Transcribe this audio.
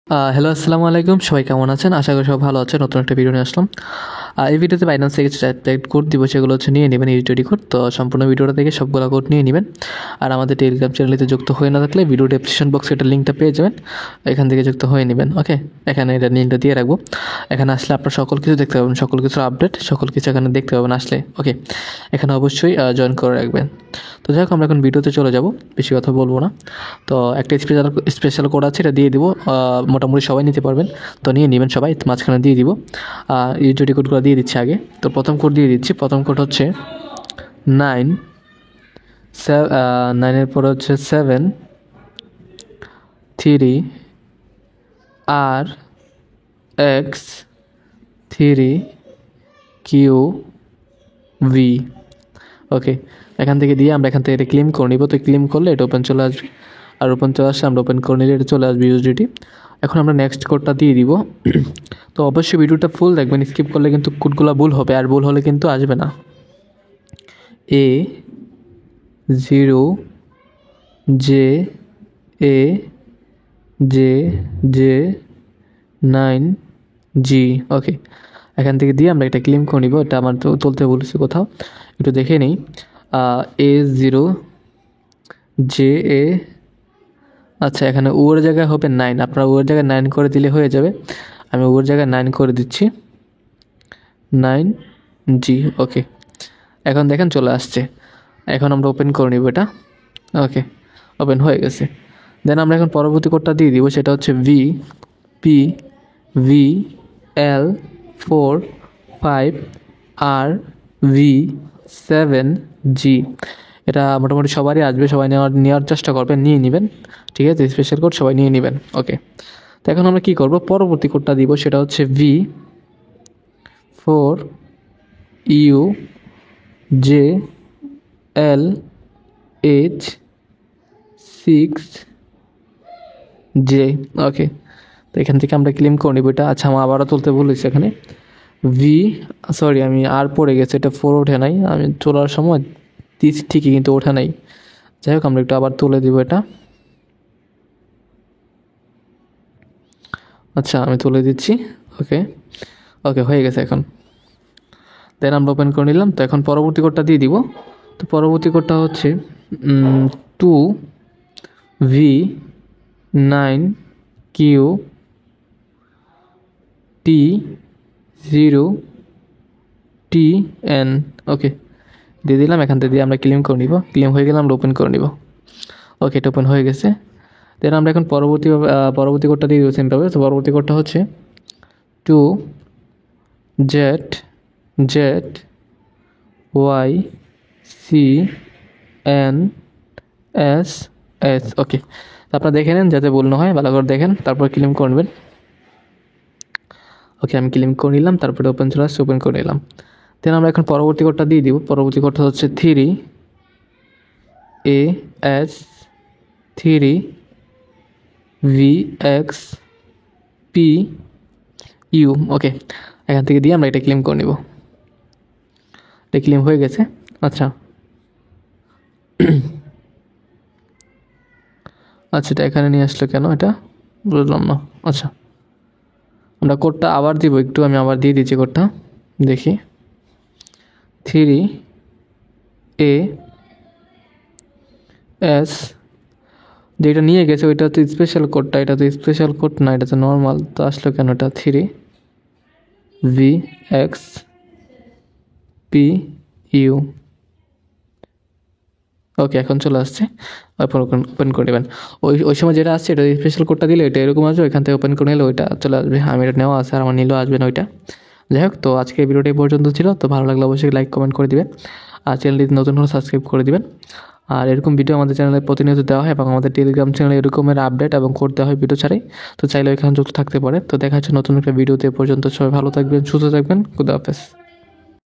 Hello, আসসালামু আলাইকুম। সবাই কেমন আছেন? আশা করি সবাই ভালো আছেন। নতুন একটা ভিডিও নিয়ে আসলাম। এই ভিডিওতে বাইন্যান্স থেকে চারটে কোড দিব, সেগুলো হচ্ছে নিয়ে নেবেন, ইউটিডি কোড। তো সম্পূর্ণ ভিডিওটা দেখে সবগুলো কোড নিয়ে নেবেন। আর আমাদের টেলিগ্রাম চ্যানেলে যুক্ত হয়ে না থাকলে ভিডিও ডেসক্রিপশন বক্সে এটা লিঙ্কটা পেয়ে যাবেন, এখান থেকে যুক্ত হয়ে নেবেন। ওকে, এখানে এটা লিঙ্কটা দিয়ে রাখবো। এখানে আসলে আপনার সকল কিছু দেখতে পাবেন, সকল কিছুর আপডেট, সকল কিছু এখানে দেখতে পাবেন আসলে। ওকে, এখানে অবশ্যই জয়েন করে রাখবেন। তো যাই হোক, আমরা এখন ভিডিওতে চলে যাব, বেশি কথা বলবো না। তো একটা স্পেশাল কোড আছে, এটা দিয়ে দিব। মোটামুটি সবাই নিতে পারবেন, তো নিয়ে নেবেন সবাই। মাঝখানে দিয়ে দিব, ইউটিলিটি কোডগুলো দিয়ে দিচ্ছি আগে। তো প্রথম কোড দিয়ে দিচ্ছি। প্রথম কোড হচ্ছে 9, 9-এর পরে হচ্ছে 7 3 R X 3 Q V। ওকে, এখান থেকে দিয়ে আমরা এখান থেকে এটা ক্লেম করে নিব। তো ক্লেম করলে এটা ওপেন চলে আসবে, আর ওপেন চলে আসলে আমরা ওপেন করে নিলে এটা চলে আসবে ইউএসডিটি। এখন আমরা নেক্সট কোডটা দিয়ে দিব। তো অবশ্যই ভিডিওটা ফুল দেখবেন, স্কিপ করলে কিন্তু কোডগুলো ভুল হবে, আর ভুল হলে কিন্তু আসবে না। A0 J 9 G। ওকে, এখান থেকে দিয়ে আমরা এটা ক্লেম করে নিব। এটা আমার তো তুলতে বলেছি কোথাও, একটু দেখে নেই। A0 JA, আচ্ছা, এখানে ওর জায়গায় হবে 9, আপনারা ওর জায়গায় 9 করে দিলে হয়ে যাবে। আমি ওর জায়গায় 9 করে দিচ্ছি, 9G। ওকে, এখন দেখেন চলে আসছে। এখন আমরা ওপেন করে নিব এটা। ওকে, ওপেন হয়ে গেছে। দেন আমরা এখন পরবর্তী কোডটা দিয়ে দিব, সেটা হচ্ছে VPVL45RV7G। এটা মোটামুটি সবারই আসবে, সবাই নেওয়ার চেষ্টা করবেন, নিয়ে নেবেন। ঠিক আছে, স্পেশাল কোড সবাই নিয়ে নেবেন। ওকে, তো এখন আমরা কী করব, পরবর্তী কোডটা দিব, সেটা হচ্ছে V4UJLH6J। ওকে, তো এখান থেকে আমরা ক্লেম করে নিব এটা। আচ্ছা, আমার আবারও তুলতে বলেছি এখানে সরি, আমি আর পড়ে গেছে, এটা 4 ওঠে নাই, আমি তোলার সময় দিচ্ছি ঠিকই, কিন্তু ওঠে নাই। যাই হোক, আমরা একটু আবার তুলে দিব এটা। আচ্ছা, আমি তুলে দিচ্ছি। ওকে, ওকে, হয়ে গেছে এখন। দেন আমরা ওপেন করে নিলাম। তো এখন পরবর্তী কোডটা দিয়ে দিব। তো পরবর্তী কোডটা হচ্ছে 2V9QT0TN। ওকে, দিয়ে দিলাম। এখান থেকে দিয়ে আমরা ক্লেম করে নিব। ক্লেম হয়ে গেলে আমরা ওপেন করে নিব। ওকে, এটা ওপেন হয়ে গেছে। দেন আমরা এখন পরবর্তী কোডটা দিয়ে দেবো সিম্পলভাবে। তো পরবর্তী কোডটা হচ্ছে 2ZYCNSS। ওকে, আপনারা দেখে নেন যাতে ভুল না হয়, ভালো করে দেখেন, তারপর ক্লেম করবেন। ওকে, আমি ক্লেম করে নিলাম, তারপরে ওপেন চলে আসছে, ওপেন করে নিলাম। দেন আমরা এখন পরবর্তী কোডটা দিয়ে দিব। পরবর্তী কোডটা হচ্ছে 3AS3VXPU। ওকে, এখান থেকে দিয়ে আমরা এটা ক্লেম করে নেব। এটা ক্লেম হয়ে গেছে। আচ্ছা, আচ্ছা, এটা এখানে নিয়ে আসলো কেন, এটা বুঝলাম না। আচ্ছা, আমরা কোডটা আবার দিব একটু, আমি আবার দিয়ে দিচ্ছি কোডটা, দেখি। 3AS, যেটা নিয়ে গেছে ওইটা তো স্পেশাল কোডটা, এটা তো স্পেশাল কোড না, এটা তো নর্মাল। তো আসলো কেন এটা 3VXPU। ওকে, এখন চলে আসছে। ওপেন করে নেবেন। ওই সময় যেটা আসছে, এটা স্পেশাল কোডটা দিলে এটা এরকম আসবে, এখান থেকে ওপেন করে নিলে ওইটা চলে আসবে। আমি এটা নেওয়া আছে, আর আমার নিলেও আসবে না ওইটা। যাই হোক, তো আজকে ভিডিওটা এই পর্যন্ত ছিল। তো ভালো লাগলে অবশ্যই লাইক কমেন্ট করে দিবেন, আর চ্যানেলটি নতুন হলে সাবস্ক্রাইব করে দিবেন। আর এরকম ভিডিও আমাদের চ্যানেলে প্রতিনিয়ত দেওয়া হয়, এবং আমাদের টেলিগ্রাম চ্যানেলে এরকমের আপডেট এবং কোড দেওয়া হয় ভিডিও ছাড়াই। তো চাইলে এখানে যুক্ত থাকতে পারে। তো দেখা হচ্ছে নতুন একটা ভিডিওতে। পর্যন্ত সবাই ভালো থাকবেন, সুস্থ থাকবেন। খুদা হাফেজ।